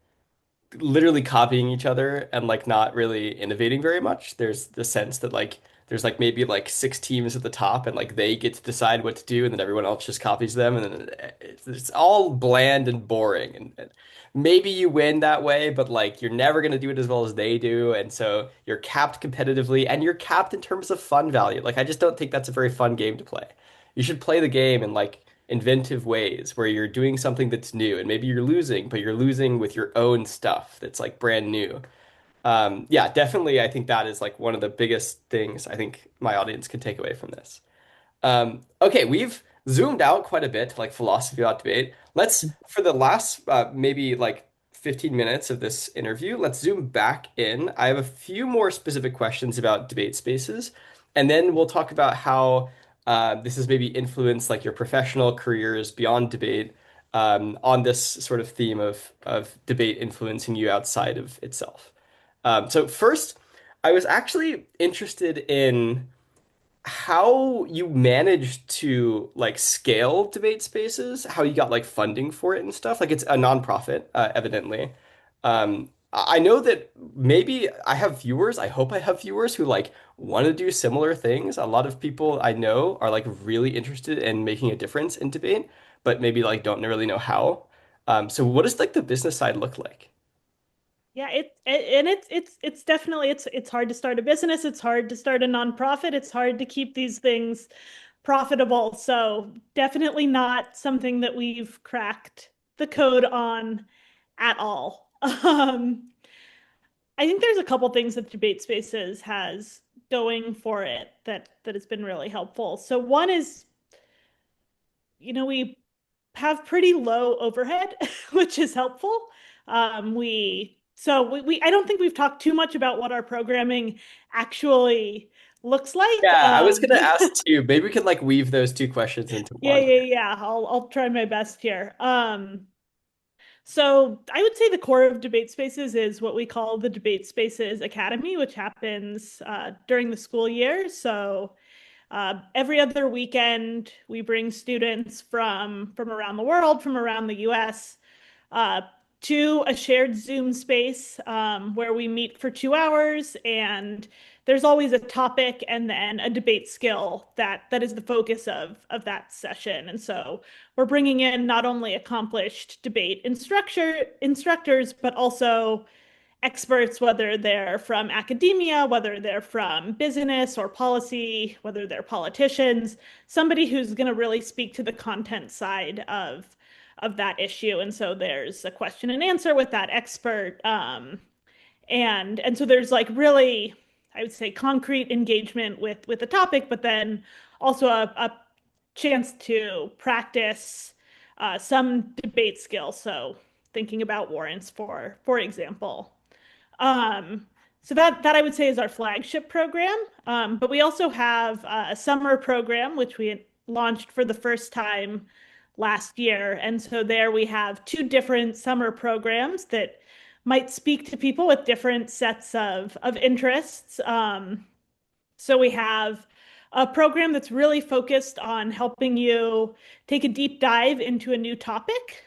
literally copying each other and like not really innovating very much. There's the sense that like there's like maybe like six teams at the top and like they get to decide what to do and then everyone else just copies them and then it's all bland and boring and maybe you win that way, but like you're never gonna do it as well as they do, and so you're capped competitively and you're capped in terms of fun value. Like I just don't think that's a very fun game to play. You should play the game in like inventive ways where you're doing something that's new and maybe you're losing, but you're losing with your own stuff that's like brand new. Yeah, definitely. I think that is like one of the biggest things I think my audience can take away from this. Okay, we've zoomed out quite a bit to like philosophy about debate. Let's, for the last maybe like 15 minutes of this interview, let's zoom back in. I have a few more specific questions about debate spaces, and then we'll talk about how this has maybe influenced like your professional careers beyond debate on this sort of theme of debate influencing you outside of itself. So first, I was actually interested in how you managed to like scale debate spaces, how you got like funding for it and stuff. Like it's a nonprofit, evidently. I know that maybe I have viewers, I hope I have viewers who like want to do similar things. A lot of people I know are like really interested in making a difference in debate, but maybe like don't really know how. So what does like the business side look like? Yeah, and it's definitely it's hard to start a business, it's hard to start a nonprofit, it's hard to keep these things profitable. So definitely not something that we've cracked the code on at all. I think there's a couple things that Debate Spaces has going for it that has been really helpful. So one is, we have pretty low overhead, which is helpful. We I don't think we've talked too much about what our programming actually looks like. Yeah, I was gonna ask too. Maybe we could like weave those two questions into Yeah, one. yeah, yeah. I'll try my best here. So I would say the core of Debate Spaces is what we call the Debate Spaces Academy, which happens during the school year. So every other weekend, we bring students from around the world, from around the US, uh, to a shared Zoom space where we meet for 2 hours, and there's always a topic and then a debate skill that is the focus of that session. And so we're bringing in not only accomplished debate instructors, but also experts, whether they're from academia, whether they're from business or policy, whether they're politicians, somebody who's going to really speak to the content side of that issue. And so there's a question and answer with that expert. And so there's like really, I would say, concrete engagement with the topic, but then also a chance to practice some debate skills. So thinking about warrants, for example. Um, so that I would say is our flagship program. But we also have a summer program, which we launched for the first time last year. And so there we have two different summer programs that might speak to people with different sets of interests. So we have a program that's really focused on helping you take a deep dive into a new topic.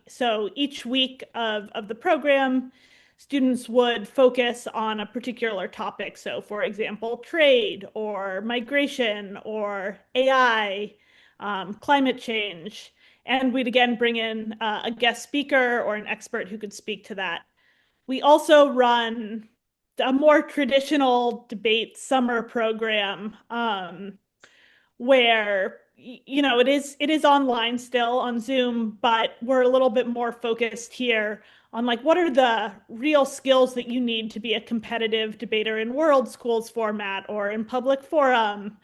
So each week of the program, students would focus on a particular topic. So, for example, trade or migration or AI, climate change. And we'd again bring in a guest speaker or an expert who could speak to that. We also run a more traditional debate summer program where it is online still on Zoom, but we're a little bit more focused here on like what are the real skills that you need to be a competitive debater in world schools format or in public forum,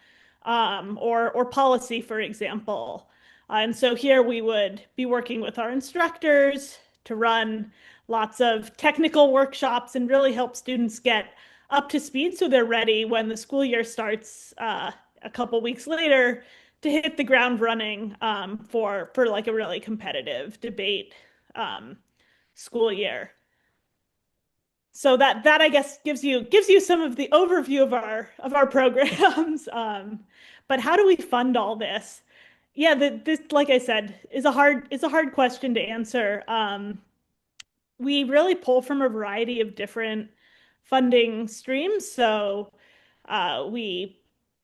or policy, for example. And so here we would be working with our instructors to run lots of technical workshops and really help students get up to speed so they're ready when the school year starts a couple weeks later to hit the ground running, for like a really competitive debate um, school year. So that I guess gives you some of the overview of our programs. But how do we fund all this? Yeah, this, like I said, is a hard question to answer. We really pull from a variety of different funding streams. So we,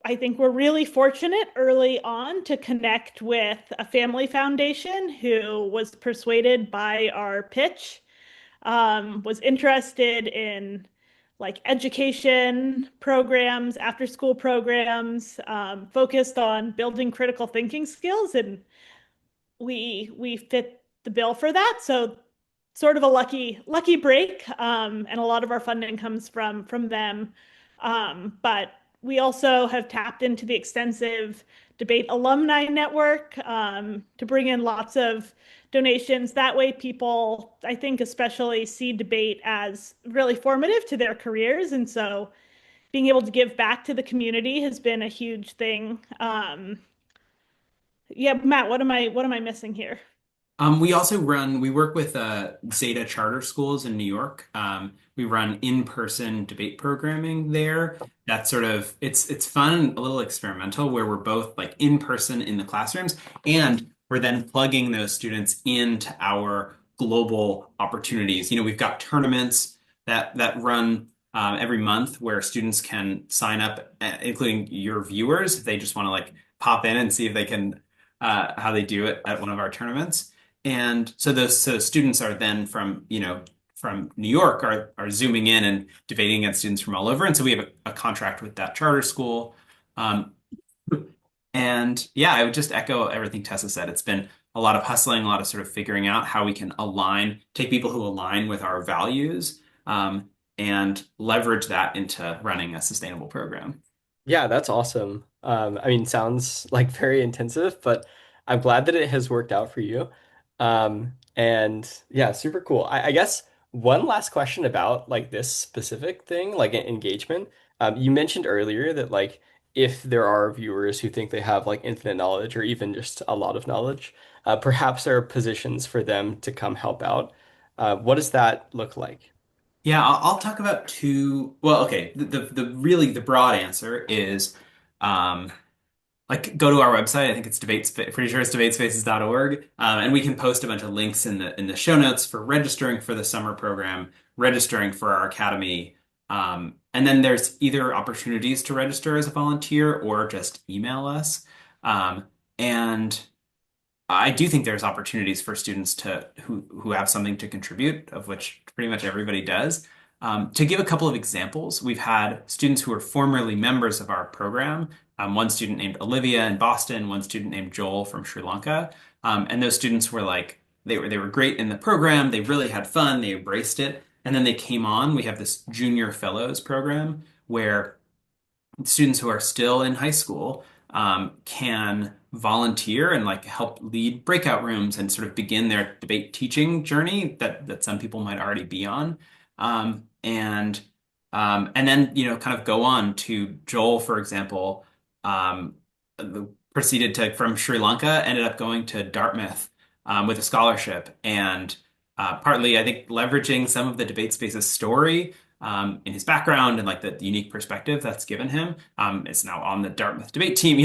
I think we're really fortunate early on to connect with a family foundation who was persuaded by our pitch, was interested in like education programs, after school programs, focused on building critical thinking skills, and we fit the bill for that. So sort of a lucky break, and a lot of our funding comes from them. But we also have tapped into the extensive debate alumni network, to bring in lots of donations. That way, people, I think, especially see debate as really formative to their careers, and so being able to give back to the community has been a huge thing. Yeah, Matt, what am I missing here? We work with Zeta charter schools in New York. We run in-person debate programming there. That's it's fun and a little experimental where we're both like in person in the classrooms and we're then plugging those students into our global opportunities. We've got tournaments that run every month where students can sign up, including your viewers, if they just want to like pop in and see if they can how they do it at one of our tournaments. And so students are then from New York are zooming in and debating against students from all over. And so we have a contract with that charter school. Um, and yeah, I would just echo everything Tessa said. It's been a lot of hustling, a lot of sort of figuring out how we can take people who align with our values, and leverage that into running a sustainable program. Yeah, that's awesome. I mean, sounds like very intensive, but I'm glad that it has worked out for you. And yeah, super cool. I guess one last question about like this specific thing, like engagement. You mentioned earlier that like if there are viewers who think they have like infinite knowledge or even just a lot of knowledge, perhaps there are positions for them to come help out. What does that look like? Yeah, I'll talk about two. Well, okay. The really the broad answer is um, like go to our website. I think it's pretty sure it's debatespaces.org. And we can post a bunch of links in the show notes for registering for the summer program, registering for our academy. And then there's either opportunities to register as a volunteer or just email us. And I do think there's opportunities for students who have something to contribute, of which pretty much everybody does. To give a couple of examples, we've had students who were formerly members of our program. One student named Olivia in Boston, one student named Joel from Sri Lanka. And those students were like they were great in the program. They really had fun. They embraced it. And then they came on. We have this junior fellows program where students who are still in high school can volunteer and like help lead breakout rooms and sort of begin their debate teaching journey that some people might already be on. And then kind of go on to Joel, for example, um, proceeded to from Sri Lanka, ended up going to Dartmouth with a scholarship, and partly I think leveraging some of the debate spaces story in his background and like the unique perspective that's given him, is now on the Dartmouth debate team.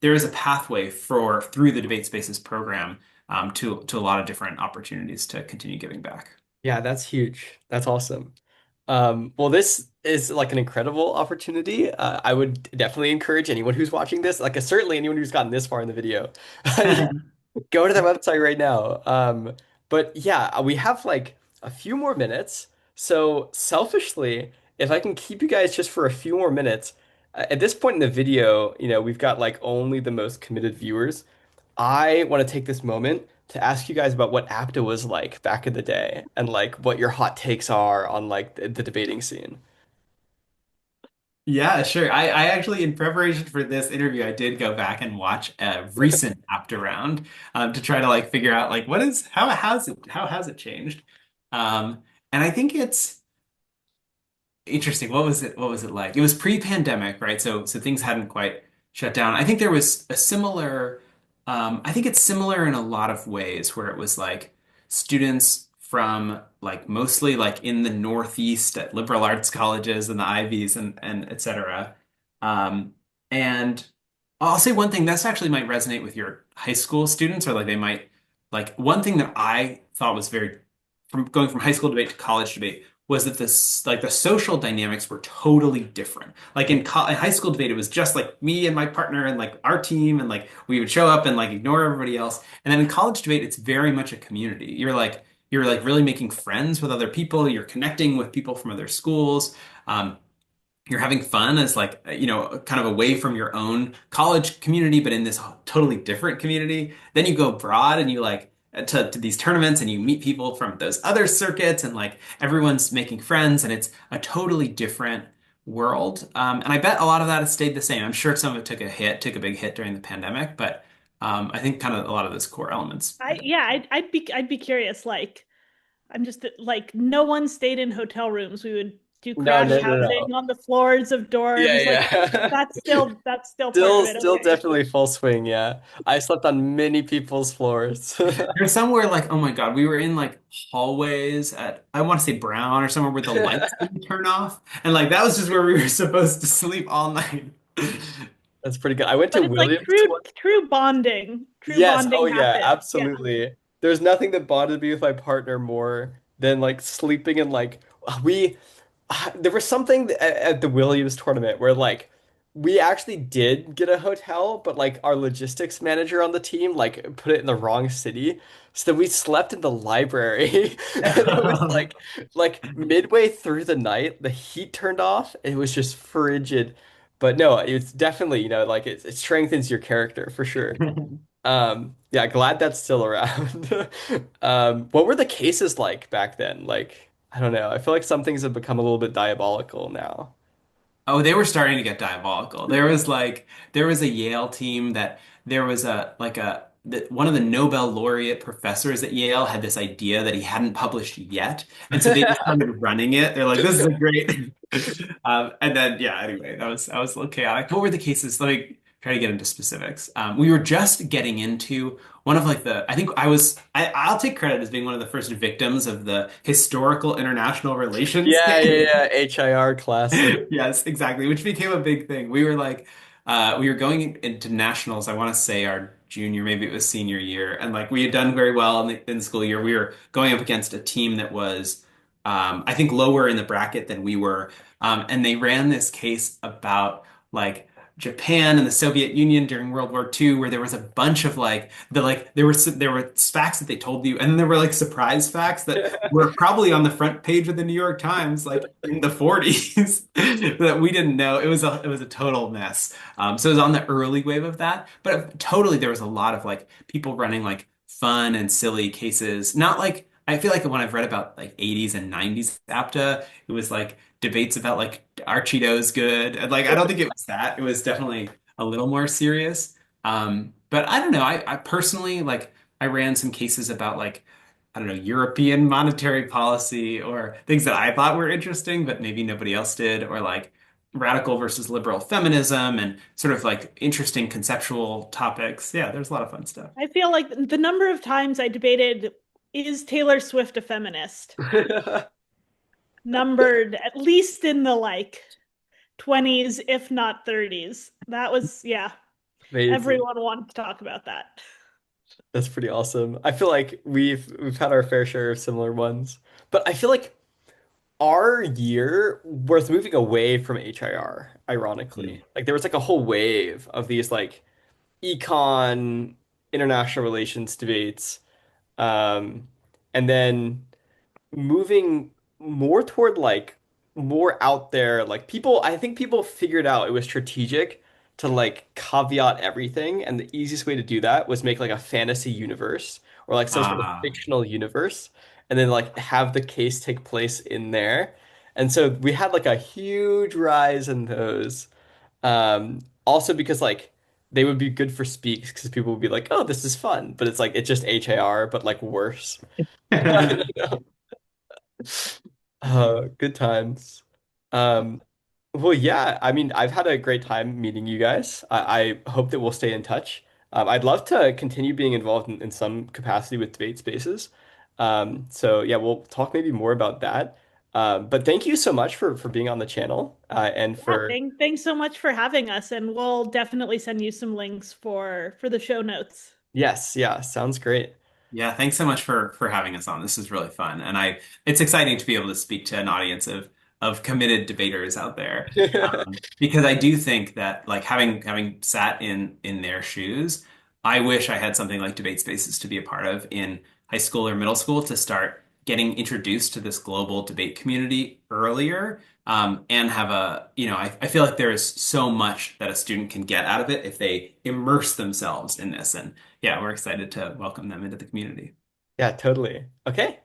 There is a pathway through the Debate Spaces program, to a lot of different opportunities to continue giving back. Yeah, that's huge. That's awesome. Well, this is like an incredible opportunity. I would definitely encourage anyone who's watching this, like certainly anyone who's gotten this far in the video, go to the website right now. But yeah, we have like a few more minutes. So selfishly, if I can keep you guys just for a few more minutes, At this point in the video, we've got like only the most committed viewers. I want to take this moment to ask you guys about what APTA was like back in the day and like what your hot takes are on like the debating scene. Yeah, sure. I actually, in preparation for this interview, I did go back and watch a recent Apta round to try to like figure out like what is how has it changed? And I think it's interesting. What was it like? It was pre-pandemic, right? So things hadn't quite shut down. I think there was a similar I think it's similar in a lot of ways where it was like students from like mostly like in the Northeast at liberal arts colleges and the Ivies and et cetera. Um, and I'll say one thing that's actually might resonate with your high school students, or like they might like one thing that I thought was very from going from high school debate to college debate was that this like the social dynamics were totally different. Like in high school debate, it was just like me and my partner and like our team, and like we would show up and like ignore everybody else. And then in college debate, it's very much a community. You're like really making friends with other people. You're connecting with people from other schools. You're having fun as like kind of away from your own college community but in this totally different community. Then you go abroad and you like to these tournaments and you meet people from those other circuits and like everyone's making friends and it's a totally different world. And I bet a lot of that has stayed the same. I'm sure some of it took a big hit during the pandemic, but I think kind of a lot of those core elements I yeah, I'd be curious. Like, I'm just like no one stayed in hotel rooms. We would do No, crash no, no, housing no. on the floors of Yeah, dorms. Like yeah. that's still part of Still, it. still Okay. definitely full swing, yeah. I slept on many people's floors. There's somewhere like, oh my God, we were in like hallways at, I want to say Brown or somewhere where the lights didn't turn off. And like that was just where we were supposed to sleep all night. That's pretty good. I went to But it's like Williams. true bonding. True Yes, oh bonding yeah, happens. Yeah. absolutely. There's nothing that bonded me with my partner more than like sleeping and like we there was something at the Williams tournament where like we actually did get a hotel, but like our logistics manager on the team like put it in the wrong city. So then we slept in the library. And it was like midway through the night, the heat turned off. It was just frigid. But no, it's definitely, like it strengthens your character for sure. Yeah, glad that's still around. What were the cases like back then? Like, I don't know. I feel like some things have become a little bit diabolical now. Oh, they were starting to get diabolical. There was a Yale team that there was a like a that one of the Nobel laureate professors at Yale had this idea that he hadn't published yet, and so they just started running it. They're like, "This is a great," and then yeah. Anyway, that was a little chaotic. What were the cases? Let me try to get into specifics. We were just getting into one of like the I think I'll take credit as being one of the first victims of the historical international relations Yeah, yeah, scandal. yeah. HIR classic. Yes, exactly, which became a big thing. We were going into nationals, I want to say our junior, maybe it was senior year, and like we had done very well in the school year. We were going up against a team that was, I think, lower in the bracket than we were. And they ran this case about like Japan and the Soviet Union during World War II, where there was a bunch of there were facts that they told you, and then there were like surprise facts that were probably on the front page of the New York Times, like in the 40s, that we didn't know. It was a total mess. So it was on the early wave of that, but totally there was a lot of like people running like fun and silly cases. Not like I feel like when I've read about like 80s and 90s APTA, it was like debates about like are Cheetos good? And like I don't think it was that. It was definitely a little more serious. But I don't know. I personally like I ran some cases about like I don't know, European monetary policy or things that I thought were interesting, but maybe nobody else did, or like radical versus liberal feminism and sort of like interesting conceptual topics. Yeah, there's a lot of fun stuff. I feel like the number of times I debated, is Taylor Swift a feminist? Numbered at least in the like 20s, if not 30s. That was, yeah, Amazing. everyone wanted to talk about that. That's pretty awesome. I feel like we've had our fair share of similar ones, but I feel like our year was moving away from HIR, Mm. ironically. Like there was like a whole wave of these like econ international relations debates. Um, and then moving more toward like more out there. Like people, I think people figured out it was strategic to like caveat everything, and the easiest way to do that was make like a fantasy universe or like some sort of Ah. fictional universe, and then like have the case take place in there. And so we had like a huge rise in those. Also because like they would be good for speaks because people would be like, "Oh, this is fun," but it's like it's just HAR, but like worse. Good times. Um, well, yeah, I mean, I've had a great time meeting you guys. I hope that we'll stay in touch. I'd love to continue being involved in some capacity with debate spaces. So yeah, we'll talk maybe more about that. But thank you so much for being on the channel and Yeah, for thanks so much for having us, and we'll definitely send you some links for the show notes. yes, yeah, sounds great. Yeah, thanks so much for having us on. This is really fun, and I it's exciting to be able to speak to an audience of committed debaters out there, because I do think that like having sat in their shoes, I wish I had something like Debate Spaces to be a part of in high school or middle school to start getting introduced to this global debate community earlier, and have a I feel like there is so much that a student can get out of it if they immerse themselves in this and yeah, we're excited to welcome them into the community. Yeah, totally. Okay.